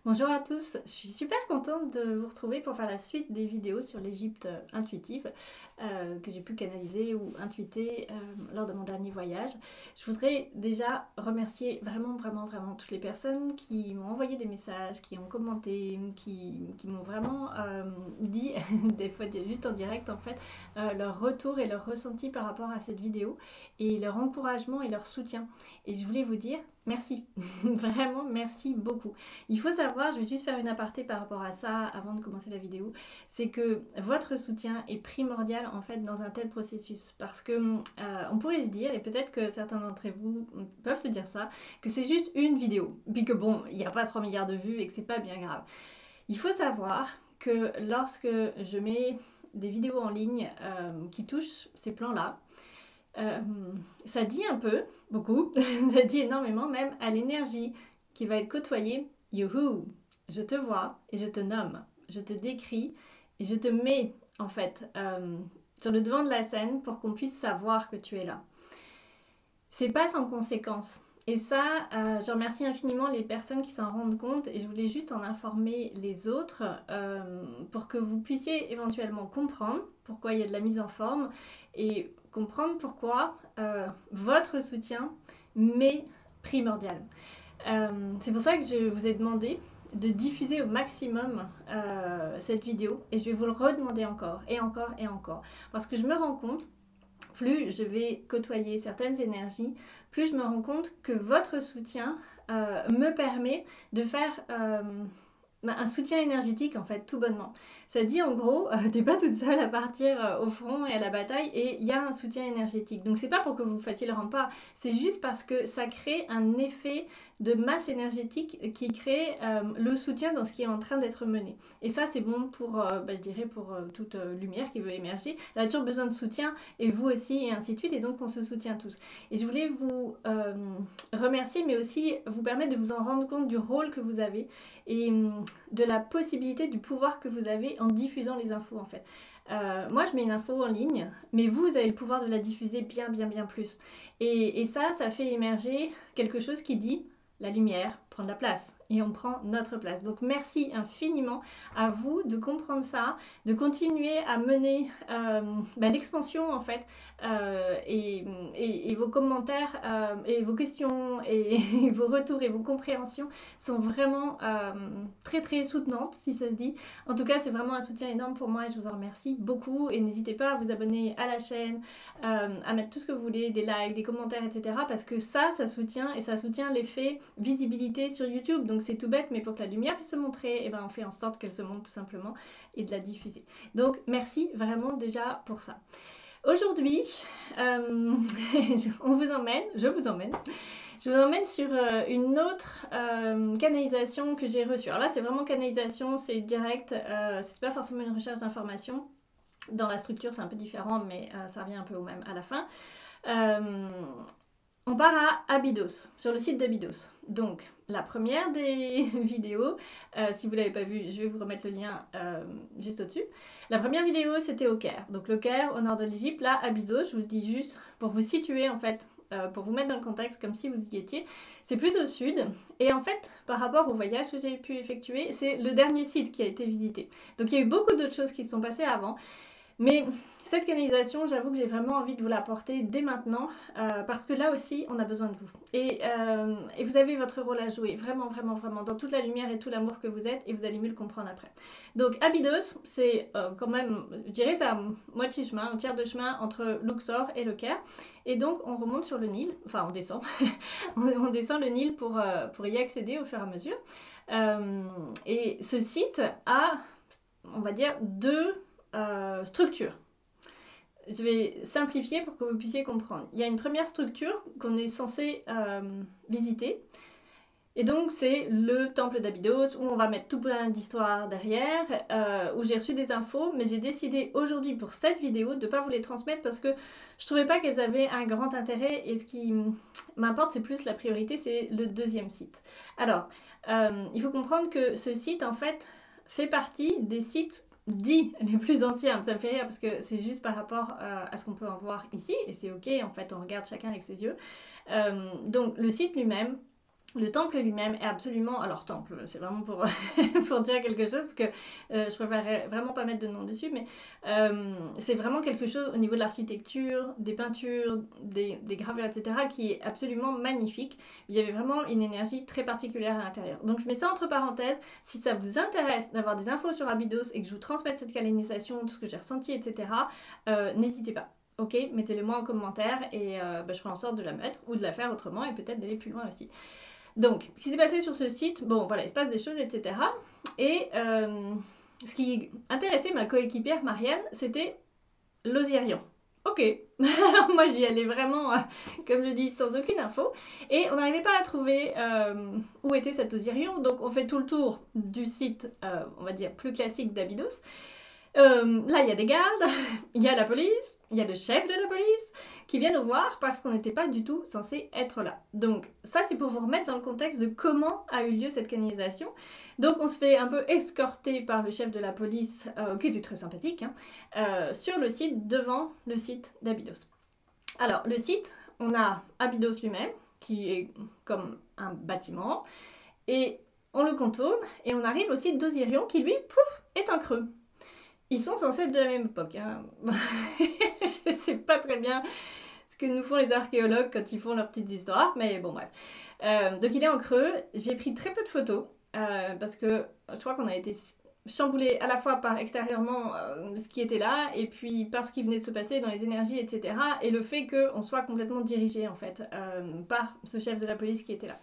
Bonjour à tous, je suis super contente de vous retrouver pour faire la suite des vidéos sur l'Égypte intuitive que j'ai pu canaliser ou intuiter lors de mon dernier voyage. Je voudrais déjà remercier vraiment toutes les personnes qui m'ont envoyé des messages, qui ont commenté, qui m'ont vraiment dit, des fois juste en direct en fait, leur retour et leur ressenti par rapport à cette vidéo et leur encouragement et leur soutien. Et je voulais vous dire merci, vraiment merci beaucoup. Il faut savoir, je vais juste faire une aparté par rapport à ça avant de commencer la vidéo, c'est que votre soutien est primordial en fait dans un tel processus parce que on pourrait se dire, et peut-être que certains d'entre vous peuvent se dire ça, que c'est juste une vidéo, puis que bon, il n'y a pas 3 milliards de vues et que c'est pas bien grave. Il faut savoir que lorsque je mets des vidéos en ligne qui touchent ces plans-là, ça dit un peu, beaucoup, ça dit énormément même à l'énergie qui va être côtoyée. Youhou, je te vois et je te nomme, je te décris et je te mets en fait sur le devant de la scène pour qu'on puisse savoir que tu es là. C'est pas sans conséquence. Et ça, je remercie infiniment les personnes qui s'en rendent compte et je voulais juste en informer les autres pour que vous puissiez éventuellement comprendre pourquoi il y a de la mise en forme et comprendre pourquoi votre soutien m'est primordial. C'est pour ça que je vous ai demandé de diffuser au maximum cette vidéo et je vais vous le redemander encore et encore et encore parce que je me rends compte, plus je vais côtoyer certaines énergies, plus je me rends compte que votre soutien me permet de faire un soutien énergétique en fait, tout bonnement. Ça dit en gros, t'es pas toute seule à partir au front et à la bataille et il y a un soutien énergétique. Donc c'est pas pour que vous fassiez le rempart, c'est juste parce que ça crée un effet de masse énergétique qui crée le soutien dans ce qui est en train d'être mené. Et ça c'est bon pour, je dirais, pour toute lumière qui veut émerger. Elle a toujours besoin de soutien et vous aussi et ainsi de suite et donc on se soutient tous. Et je voulais vous remercier mais aussi vous permettre de vous en rendre compte du rôle que vous avez et de la possibilité, du pouvoir que vous avez en diffusant les infos en fait. Moi je mets une info en ligne, mais vous avez le pouvoir de la diffuser bien plus. Et ça fait émerger quelque chose qui dit la lumière prend de la place et on prend notre place. Donc merci infiniment à vous de comprendre ça, de continuer à mener l'expansion en fait et vos commentaires et vos questions et vos retours et vos compréhensions sont vraiment très soutenantes si ça se dit. En tout cas c'est vraiment un soutien énorme pour moi et je vous en remercie beaucoup et n'hésitez pas à vous abonner à la chaîne, à mettre tout ce que vous voulez, des likes, des commentaires etc. parce que ça soutient et ça soutient l'effet visibilité sur YouTube. Donc c'est tout bête mais pour que la lumière puisse se montrer, et ben on fait en sorte qu'elle se montre tout simplement et de la diffuser. Donc merci vraiment déjà pour ça. Aujourd'hui, je vous emmène sur une autre canalisation que j'ai reçue. Alors là, c'est vraiment canalisation, c'est direct, c'est pas forcément une recherche d'information. Dans la structure, c'est un peu différent, mais ça revient un peu au même à la fin. On part à Abydos, sur le site d'Abydos. Donc, la première des vidéos, si vous ne l'avez pas vue, je vais vous remettre le lien juste au-dessus. La première vidéo, c'était au Caire. Donc, le Caire, au nord de l'Égypte. Là, Abydos, je vous le dis juste pour vous situer, en fait, pour vous mettre dans le contexte comme si vous y étiez. C'est plus au sud. Et en fait, par rapport au voyage que j'ai pu effectuer, c'est le dernier site qui a été visité. Donc, il y a eu beaucoup d'autres choses qui se sont passées avant. Mais cette canalisation, j'avoue que j'ai vraiment envie de vous l'apporter dès maintenant parce que là aussi, on a besoin de vous. Et vous avez votre rôle à jouer, vraiment, dans toute la lumière et tout l'amour que vous êtes et vous allez mieux le comprendre après. Donc Abydos, c'est quand même, je dirais, c'est à moitié chemin, un tiers de chemin entre Luxor et le Caire. Et donc, on remonte sur le Nil, enfin on descend, on descend le Nil pour y accéder au fur et à mesure. Et ce site a, on va dire, deux structure. Je vais simplifier pour que vous puissiez comprendre. Il y a une première structure qu'on est censé visiter. Et donc c'est le temple d'Abydos où on va mettre tout plein d'histoires derrière, où j'ai reçu des infos, mais j'ai décidé aujourd'hui pour cette vidéo de ne pas vous les transmettre parce que je trouvais pas qu'elles avaient un grand intérêt et ce qui m'importe c'est plus la priorité, c'est le deuxième site. Alors, il faut comprendre que ce site en fait fait partie des sites dits les plus anciens. Ça me fait rire parce que c'est juste par rapport à ce qu'on peut en voir ici et c'est ok, en fait on regarde chacun avec ses yeux. Donc le site lui-même Le temple lui-même est absolument... Alors temple, c'est vraiment pour, pour dire quelque chose, parce que je préférerais vraiment pas mettre de nom dessus, mais c'est vraiment quelque chose au niveau de l'architecture, des peintures, des gravures, etc., qui est absolument magnifique. Il y avait vraiment une énergie très particulière à l'intérieur. Donc je mets ça entre parenthèses. Si ça vous intéresse d'avoir des infos sur Abydos et que je vous transmette cette canalisation, tout ce que j'ai ressenti, etc., n'hésitez pas. Ok, mettez-le moi en commentaire et je ferai en sorte de la mettre ou de la faire autrement et peut-être d'aller plus loin aussi. Donc, ce qui s'est passé sur ce site, bon voilà, il se passe des choses, etc. Et ce qui intéressait ma coéquipière Marianne, c'était l'Osirion. Ok, alors moi j'y allais vraiment, comme je dis, sans aucune info. Et on n'arrivait pas à trouver où était cet Osirion, donc on fait tout le tour du site, on va dire, plus classique d'Abydos. Là, il y a des gardes, il y a la police, il y a le chef de la police qui vient nous voir parce qu'on n'était pas du tout censé être là. Donc ça, c'est pour vous remettre dans le contexte de comment a eu lieu cette canalisation. Donc on se fait un peu escorter par le chef de la police, qui était très sympathique, hein, sur le site, devant le site d'Abydos. Alors, le site, on a Abydos lui-même, qui est comme un bâtiment, et on le contourne, et on arrive au site d'Osirion, qui lui, pouf, est un creux. Ils sont censés être de la même époque. Hein. Je sais pas très bien ce que nous font les archéologues quand ils font leurs petites histoires, mais bon bref. Donc il est en creux. J'ai pris très peu de photos parce que je crois qu'on a été chamboulé à la fois par extérieurement ce qui était là et puis par ce qui venait de se passer dans les énergies, etc. Et le fait qu'on soit complètement dirigé en fait par ce chef de la police qui était là.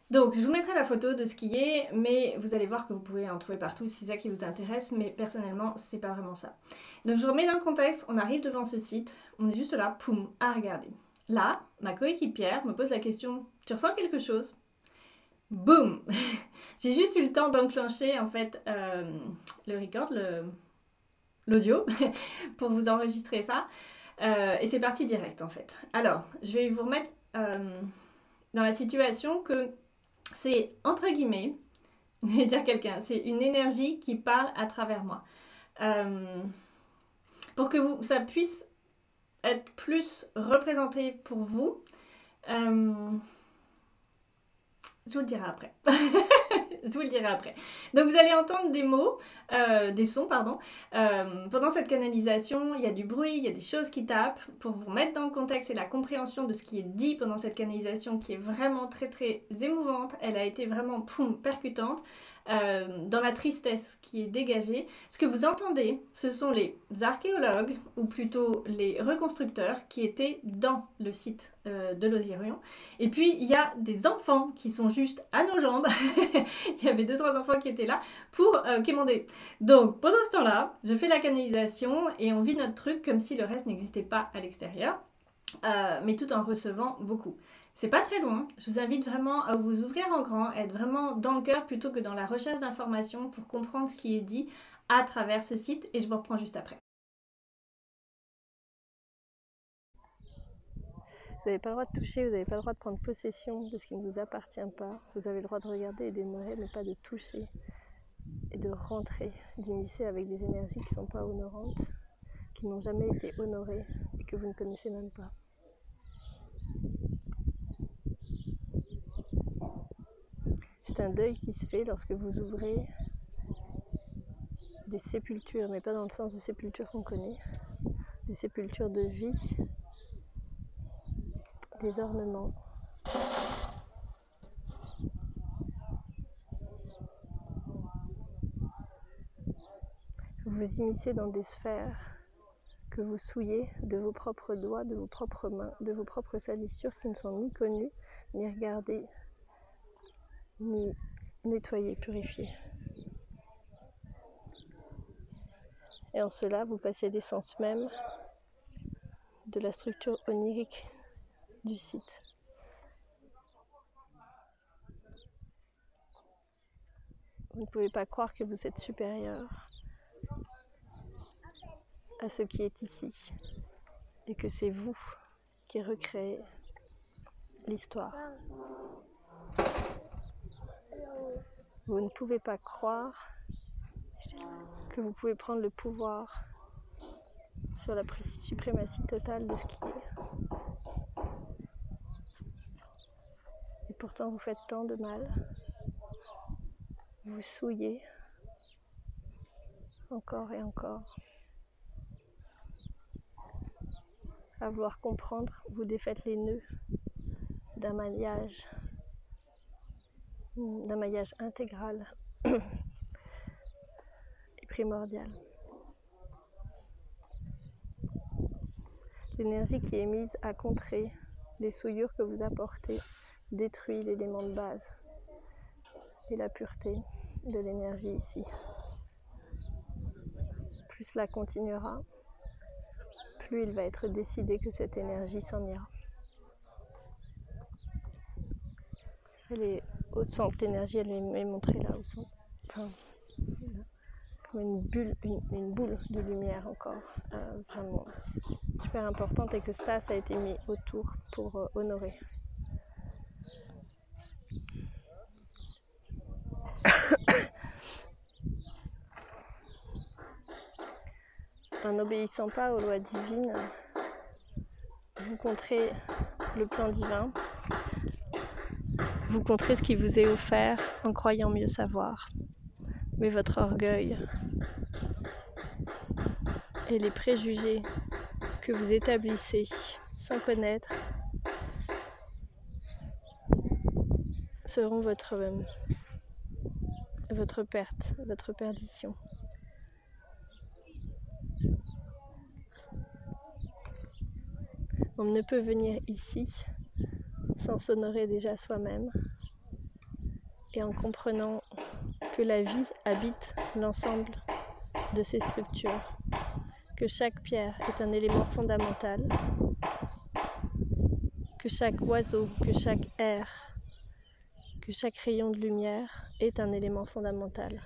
Donc, je vous mettrai la photo de ce qui est, mais vous allez voir que vous pouvez en trouver partout si c'est ça qui vous intéresse, mais personnellement, c'est pas vraiment ça. Donc, je vous remets dans le contexte, on arrive devant ce site, on est juste là, poum, à regarder. Là, ma coéquipière me pose la question, tu ressens quelque chose? Boum. J'ai juste eu le temps d'enclencher, en fait, le record, l'audio, pour vous enregistrer ça, et c'est parti direct, en fait. Alors, je vais vous remettre dans la situation que c'est, entre guillemets, je vais dire quelqu'un, c'est une énergie qui parle à travers moi. Pour que ça puisse être plus représenté pour vous, je vous le dirai après. Je vous le dirai après. Donc vous allez entendre des mots, des sons, pardon. Pendant cette canalisation, il y a du bruit, il y a des choses qui tapent. Pour vous remettre dans le contexte et la compréhension de ce qui est dit pendant cette canalisation, qui est vraiment très très émouvante. Elle a été vraiment percutante. Dans la tristesse qui est dégagée. Ce que vous entendez, ce sont les archéologues, ou plutôt les reconstructeurs, qui étaient dans le site de l'Osirion. Et puis, il y a des enfants qui sont juste à nos jambes. Il y avait 2-3 enfants qui étaient là pour quémander. Donc, pendant ce temps-là, je fais la canalisation et on vit notre truc comme si le reste n'existait pas à l'extérieur, mais tout en recevant beaucoup. C'est pas très long, je vous invite vraiment à vous ouvrir en grand, être vraiment dans le cœur plutôt que dans la recherche d'informations pour comprendre ce qui est dit à travers ce site et je vous reprends juste après. Vous n'avez pas le droit de toucher, vous n'avez pas le droit de prendre possession de ce qui ne vous appartient pas. Vous avez le droit de regarder et d'admirer, mais pas de toucher et de rentrer, d'immiscer avec des énergies qui ne sont pas honorantes, qui n'ont jamais été honorées et que vous ne connaissez même pas. C'est un deuil qui se fait lorsque vous ouvrez des sépultures, mais pas dans le sens de sépulture qu'on connaît, des sépultures de vie, des ornements. Vous vous immiscez dans des sphères que vous souillez de vos propres doigts, de vos propres mains, de vos propres salissures qui ne sont ni connues, ni regardées, ni nettoyées, purifiées. Et en cela, vous passez l'essence même de la structure onirique du site. Vous ne pouvez pas croire que vous êtes supérieur à ce qui est ici et que c'est vous qui recréez l'histoire. Vous ne pouvez pas croire que vous pouvez prendre le pouvoir sur la suprématie totale de ce qui est. Et pourtant vous faites tant de mal. Vous souillez encore et encore. À vouloir comprendre, vous défaites les nœuds d'un maillage intégral et primordial. L'énergie qui est mise à contrer les souillures que vous apportez détruit l'élément de base et la pureté de l'énergie ici. Plus cela continuera, plus il va être décidé que cette énergie s'en ira. Elle est au centre, l'énergie elle est montrée là au centre. Enfin, comme une boule de lumière encore, vraiment super importante, et que ça a été mis autour pour honorer. En n'obéissant pas aux lois divines, vous contrez le plan divin, vous contrez ce qui vous est offert en croyant mieux savoir. Mais votre orgueil et les préjugés que vous établissez sans connaître seront votre perte, votre perdition. On ne peut venir ici sans s'honorer déjà soi-même et en comprenant que la vie habite l'ensemble de ces structures, que chaque pierre est un élément fondamental, que chaque oiseau, que chaque air, que chaque rayon de lumière est un élément fondamental.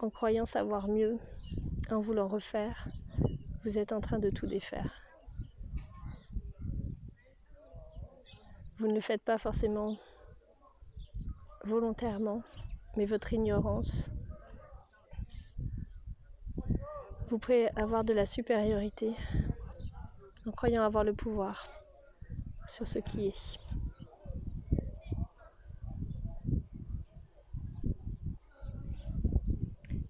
En croyant savoir mieux, en voulant refaire, vous êtes en train de tout défaire. Vous ne le faites pas forcément volontairement, mais votre ignorance vous pouvez avoir de la supériorité en croyant avoir le pouvoir sur ce qui est.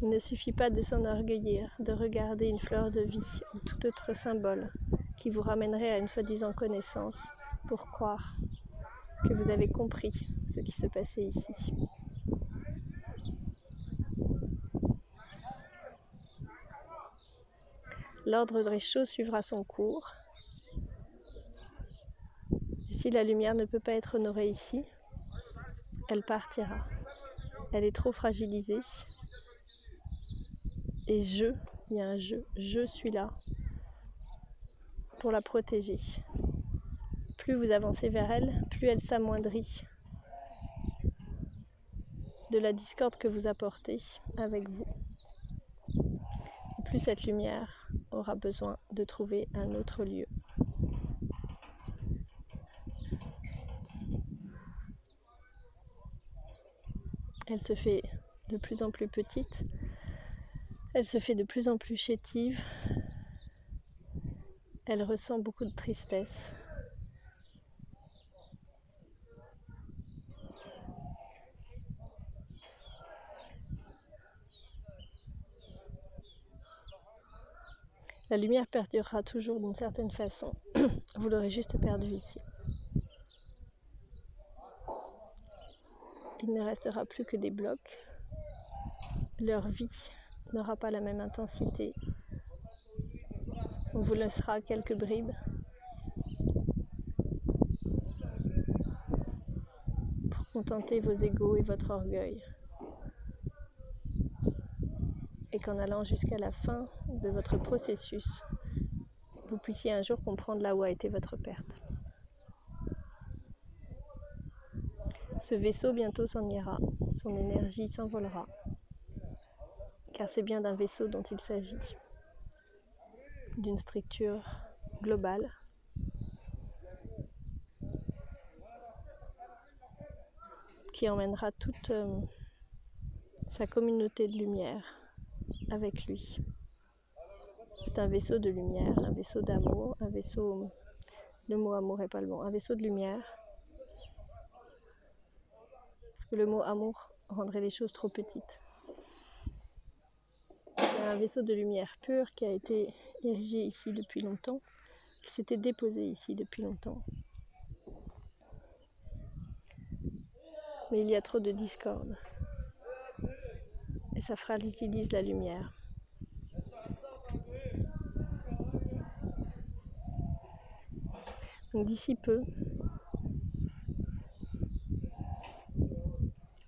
Il ne suffit pas de s'enorgueillir, de regarder une fleur de vie ou tout autre symbole qui vous ramènerait à une soi-disant connaissance pour croire que vous avez compris ce qui se passait ici. L'ordre des choses suivra son cours. Et si la lumière ne peut pas être honorée ici, elle partira. Elle est trop fragilisée. Et il y a un je suis là pour la protéger. Plus vous avancez vers elle, plus elle s'amoindrit de la discorde que vous apportez avec vous. Et plus cette lumière aura besoin de trouver un autre lieu. Elle se fait de plus en plus petite, elle se fait de plus en plus chétive, elle ressent beaucoup de tristesse. La lumière perdurera toujours d'une certaine façon, vous l'aurez juste perdue ici. Il ne restera plus que des blocs. Leur vie n'aura pas la même intensité. On vous laissera quelques bribes pour contenter vos égos et votre orgueil. Et qu'en allant jusqu'à la fin de votre processus, vous puissiez un jour comprendre là où a été votre perte. Ce vaisseau bientôt s'en ira, son énergie s'envolera, car c'est bien d'un vaisseau dont il s'agit, d'une structure globale, qui emmènera toute sa communauté de lumière avec lui. C'est un vaisseau de lumière, un vaisseau d'amour, un vaisseau le mot amour est pas le bon, un vaisseau de lumière. Parce que le mot amour rendrait les choses trop petites. C'est un vaisseau de lumière pure qui a été érigé ici depuis longtemps, qui s'était déposé ici depuis longtemps. Mais il y a trop de discorde. Et ça fragilise la lumière. Donc d'ici peu,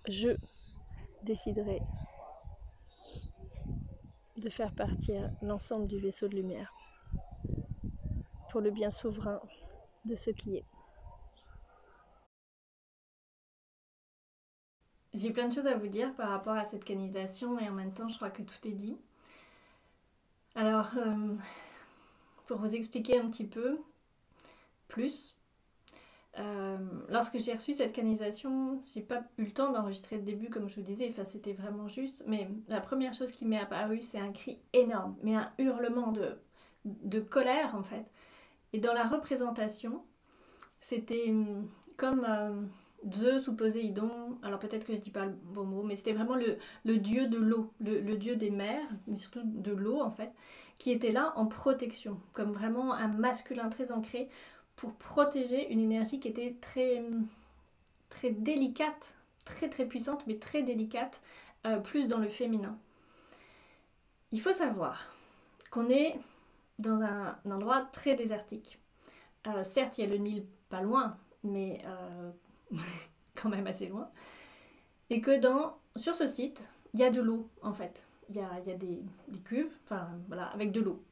je déciderai de faire partir l'ensemble du vaisseau de lumière pour le bien souverain de ce qui est. J'ai plein de choses à vous dire par rapport à cette canisation et en même temps je crois que tout est dit. Alors, pour vous expliquer un petit peu plus, lorsque j'ai reçu cette canisation, j'ai pas eu le temps d'enregistrer le début comme je vous disais, enfin c'était vraiment juste, mais la première chose qui m'est apparue c'est un cri énorme, mais un hurlement de colère en fait. Et dans la représentation, c'était comme Zeus ou Poséidon, alors peut-être que je dis pas le bon mot, mais c'était vraiment le dieu de l'eau, le dieu des mers, mais surtout de l'eau en fait, qui était là en protection, comme vraiment un masculin très ancré pour protéger une énergie qui était très, très délicate, très puissante, mais très délicate, plus dans le féminin. Il faut savoir qu'on est dans un endroit très désertique. Certes, il y a le Nil pas loin, mais quand même assez loin. Et que sur ce site, il y a de l'eau en fait. Il y a des cuves, enfin voilà, avec de l'eau.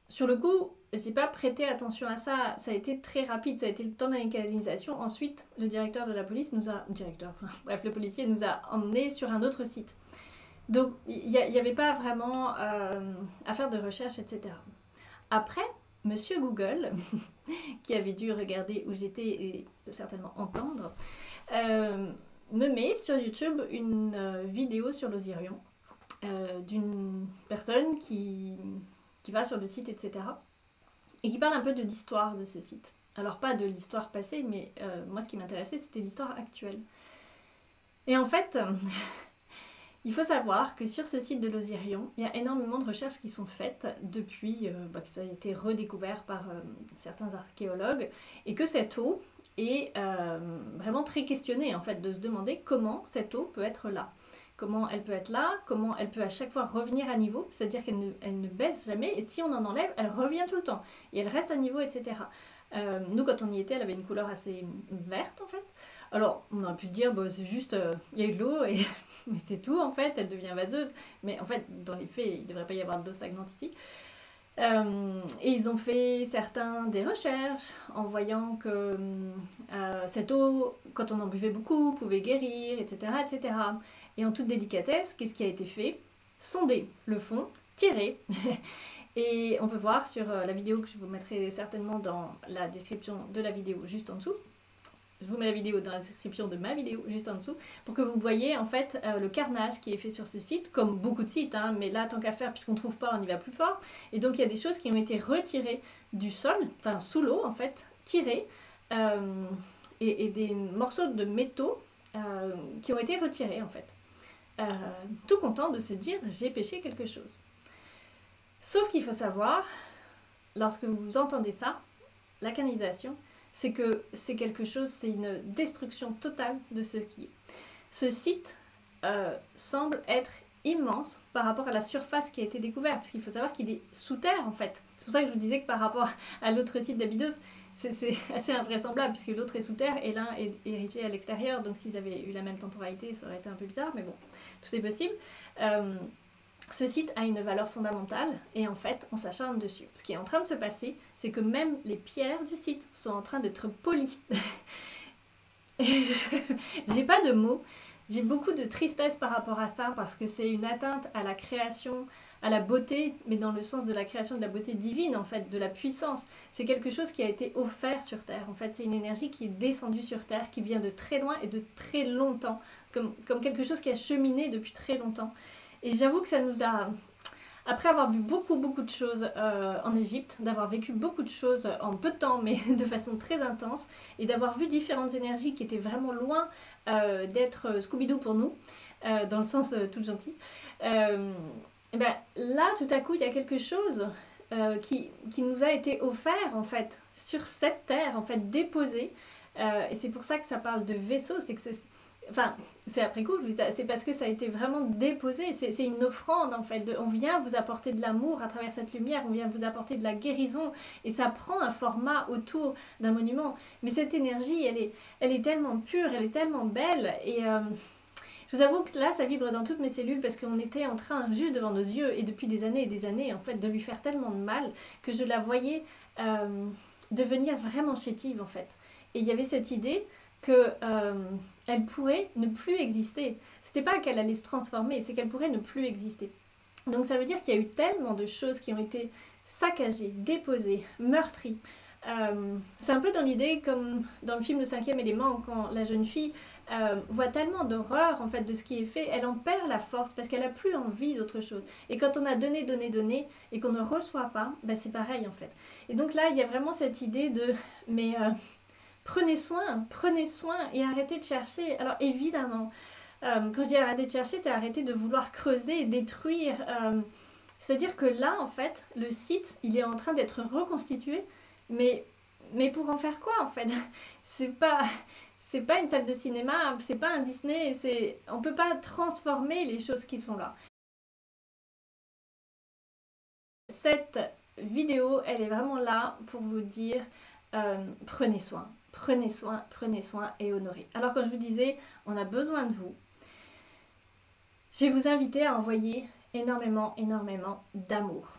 Sur le coup, j'ai pas prêté attention à ça. Ça a été très rapide, ça a été le temps de la canalisation. Ensuite, le directeur de la police le policier nous a emmenés sur un autre site. Donc, il n'y avait pas vraiment à faire de recherche, etc. Après, Monsieur Google, qui avait dû regarder où j'étais et certainement entendre, me met sur YouTube une vidéo sur l'Osirion d'une personne qui va sur le site, etc. et qui parle un peu de l'histoire de ce site. Alors pas de l'histoire passée, mais moi ce qui m'intéressait c'était l'histoire actuelle. Et en fait, il faut savoir que sur ce site de l'Osirion, il y a énormément de recherches qui sont faites depuis que ça a été redécouvert par certains archéologues, et que cette eau est vraiment très questionnée en fait, de se demander comment cette eau peut être là. Comment elle peut être là, comment elle peut à chaque fois revenir à niveau, c'est-à-dire qu'elle ne baisse jamais, et si on en enlève, elle revient tout le temps, et elle reste à niveau, etc. Nous, quand on y était, elle avait une couleur assez verte, en fait. Alors, on aurait pu se dire, c'est juste, il y a eu de l'eau, mais c'est tout, en fait, elle devient vaseuse. Mais en fait, dans les faits, il ne devrait pas y avoir de l'eau stagnante ici. Et ils ont fait certains des recherches en voyant que cette eau, quand on en buvait beaucoup, pouvait guérir, etc., etc. Et en toute délicatesse, qu'est-ce qui a été fait? Sonder le fond, tirer. Et on peut voir sur la vidéo que je vous mettrai certainement dans la description de la vidéo juste en dessous. Je vous mets la vidéo dans la description de ma vidéo juste en dessous pour que vous voyez en fait le carnage qui est fait sur ce site, comme beaucoup de sites, hein, mais là tant qu'à faire, puisqu'on ne trouve pas, on y va plus fort. Et donc il y a des choses qui ont été retirées du sol, enfin sous l'eau en fait, tirées, et des morceaux de métaux qui ont été retirés en fait. Tout content de se dire j'ai pêché quelque chose. Sauf qu'il faut savoir, lorsque vous entendez ça, la canalisation, c'est que c'est quelque chose, c'est une destruction totale de ce qui est. Ce site semble être immense par rapport à la surface qui a été découverte, parce qu'il faut savoir qu'il est sous terre en fait. C'est pour ça que je vous disais que par rapport à l'autre site d'Abydos, c'est assez invraisemblable, puisque l'autre est sous terre et l'un est érigé à l'extérieur, donc s'ils avaient eu la même temporalité, ça aurait été un peu bizarre, mais bon, tout est possible. Ce site a une valeur fondamentale et en fait on s'acharne dessus. Ce qui est en train de se passer, c'est que même les pierres du site sont en train d'être polies. J'ai pas de mots, j'ai beaucoup de tristesse par rapport à ça parce que c'est une atteinte à la création, à la beauté, mais dans le sens de la création de la beauté divine en fait, de la puissance. C'est quelque chose qui a été offert sur Terre. En fait, c'est une énergie qui est descendue sur Terre, qui vient de très loin et de très longtemps, comme quelque chose qui a cheminé depuis très longtemps. Et j'avoue que ça nous a après avoir vu beaucoup de choses en Égypte, d'avoir vécu beaucoup de choses en peu de temps, mais de façon très intense, et d'avoir vu différentes énergies qui étaient vraiment loin d'être Scooby-Doo pour nous, dans le sens tout gentil, et ben, là, tout à coup, il y a quelque chose qui nous a été offert, en fait, sur cette terre, en fait, déposé. Et c'est pour ça que ça parle de vaisseau, c'est que enfin, c'est après coup, c'est parce que ça a été vraiment déposé, c'est une offrande, en fait. On vient vous apporter de l'amour à travers cette lumière, on vient vous apporter de la guérison, et ça prend un format autour d'un monument. Mais cette énergie, elle est tellement pure, elle est tellement belle, et... je vous avoue que là, ça vibre dans toutes mes cellules parce qu'on était en train, juste devant nos yeux, et depuis des années et des années, en fait, de lui faire tellement de mal que je la voyais devenir vraiment chétive, en fait. Et il y avait cette idée que elle pourrait ne plus exister. C'était pas qu'elle allait se transformer, c'est qu'elle pourrait ne plus exister. Donc ça veut dire qu'il y a eu tellement de choses qui ont été saccagées, déposées, meurtries. C'est un peu dans l'idée comme dans le film Le Cinquième élément, quand la jeune fille voit tellement d'horreur en fait de ce qui est fait, elle en perd la force parce qu'elle a plus envie d'autre chose. Et quand on a donné et qu'on ne reçoit pas, ben c'est pareil en fait. Et donc là il y a vraiment cette idée de mais prenez soin et arrêtez de chercher. Alors évidemment, quand je dis arrêter de chercher, c'est arrêter de vouloir creuser et détruire. C'est-à-dire que là en fait le site il est en train d'être reconstitué, mais pour en faire quoi en fait? C'est pas c'est pas une salle de cinéma, c'est pas un Disney, on peut pas transformer les choses qui sont là. Cette vidéo, elle est vraiment là pour vous dire prenez soin, et honorez. Alors quand je vous disais, on a besoin de vous, je vais vous inviter à envoyer énormément d'amour.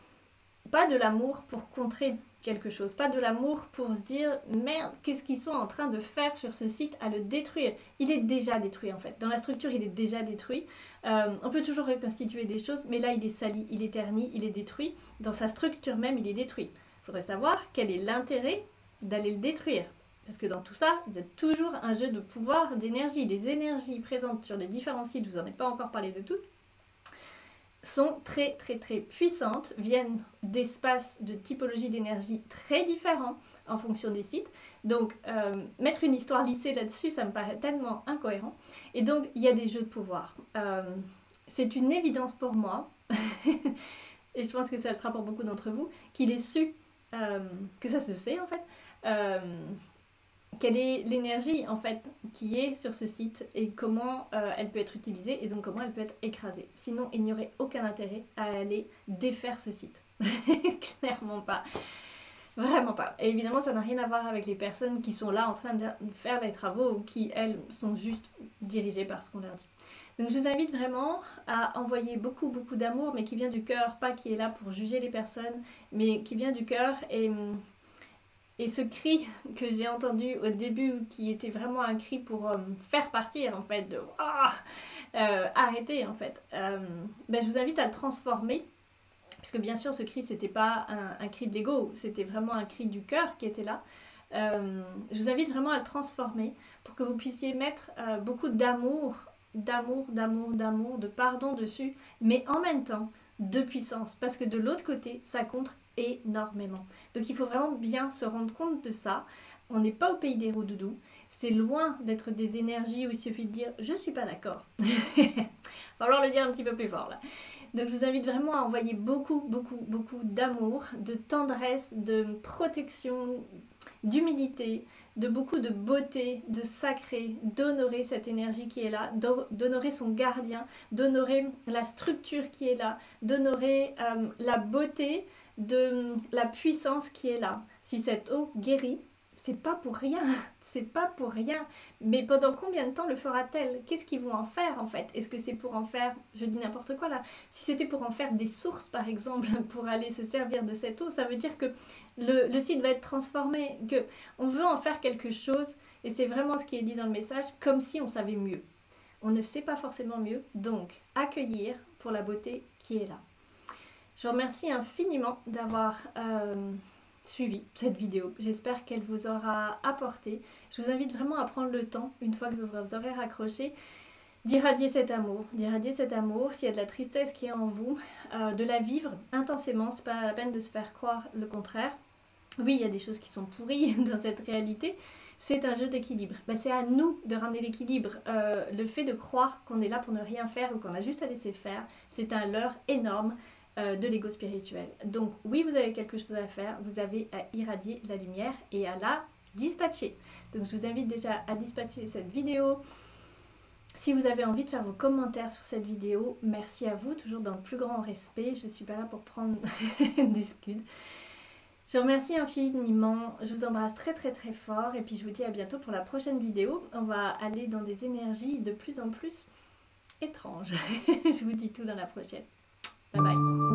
Pas de l'amour pour contrer quelque chose, pas de l'amour pour se dire merde, qu'est-ce qu'ils sont en train de faire sur ce site, à le détruire. Il est déjà détruit en fait. Dans la structure, il est déjà détruit. On peut toujours reconstituer des choses, mais là, il est sali, il est terni, il est détruit. Dans sa structure même, il est détruit. Il faudrait savoir quel est l'intérêt d'aller le détruire. Parce que dans tout ça, il y a toujours un jeu de pouvoir, d'énergie. Les énergies présentes sur les différents sites, je vous en ai pas encore parlé de toutes, sont très puissantes, viennent d'espaces de typologie d'énergie très différents en fonction des sites. Donc mettre une histoire lissée là-dessus, ça me paraît tellement incohérent. Et donc il y a des jeux de pouvoir. C'est une évidence pour moi, et je pense que ça le sera pour beaucoup d'entre vous, qu'il est su, que ça se sait en fait, quelle est l'énergie en fait qui est sur ce site et comment elle peut être utilisée et donc comment elle peut être écrasée. Sinon, il n'y aurait aucun intérêt à aller défaire ce site. Clairement pas. Vraiment pas. Et évidemment, ça n'a rien à voir avec les personnes qui sont là en train de faire les travaux ou qui, elles, sont juste dirigées par ce qu'on leur dit. Donc je vous invite vraiment à envoyer beaucoup d'amour, mais qui vient du cœur, pas qui est là pour juger les personnes, mais qui vient du cœur. Et ce cri que j'ai entendu au début, qui était vraiment un cri pour faire partir en fait, de arrêter en fait, je vous invite à le transformer, puisque bien sûr ce cri c'était pas un cri de l'ego, c'était vraiment un cri du cœur qui était là. Je vous invite vraiment à le transformer pour que vous puissiez mettre beaucoup d'amour, de pardon dessus, mais en même temps de puissance, parce que de l'autre côté ça compte énormément. Donc il faut vraiment bien se rendre compte de ça. On n'est pas au pays des roudoudous. C'est loin d'être des énergies où il suffit de dire je suis pas d'accord. Il va falloir le dire un petit peu plus fort là. Donc je vous invite vraiment à envoyer beaucoup d'amour, de tendresse, de protection, d'humilité, de beaucoup de beauté, de sacré, d'honorer cette énergie qui est là, d'honorer son gardien, d'honorer la structure qui est là, d'honorer la beauté, de la puissance qui est là. Si cette eau guérit, c'est pas pour rien. C'est pas pour rien. Mais pendant combien de temps le fera-t-elle? Qu'est-ce qu'ils vont en faire en fait? Est-ce que c'est pour en faire, je dis n'importe quoi là, si c'était pour en faire des sources par exemple, pour aller se servir de cette eau, ça veut dire que le site va être transformé, qu'on veut en faire quelque chose, et c'est vraiment ce qui est dit dans le message, comme si on savait mieux. On ne sait pas forcément mieux, donc accueillir pour la beauté qui est là. Je vous remercie infiniment d'avoir suivi cette vidéo. J'espère qu'elle vous aura apporté. Je vous invite vraiment à prendre le temps, une fois que vous aurez raccroché, d'irradier cet amour, s'il y a de la tristesse qui est en vous, de la vivre intensément, c'est pas la peine de se faire croire le contraire. Oui, il y a des choses qui sont pourries dans cette réalité, c'est un jeu d'équilibre. Ben, c'est à nous de ramener l'équilibre. Le fait de croire qu'on est là pour ne rien faire ou qu'on a juste à laisser faire, c'est un leurre énorme de l'ego spirituel. Donc oui, vous avez quelque chose à faire, vous avez à irradier la lumière et à la dispatcher. Donc je vous invite déjà à dispatcher cette vidéo. Si vous avez envie de faire vos commentaires sur cette vidéo, merci à vous, toujours dans le plus grand respect. Je ne suis pas là pour prendre des scuds. Je vous remercie infiniment, je vous embrasse très très très fort et puis je vous dis à bientôt pour la prochaine vidéo. On va aller dans des énergies de plus en plus étranges. Je vous dis tout dans la prochaine. Bye bye.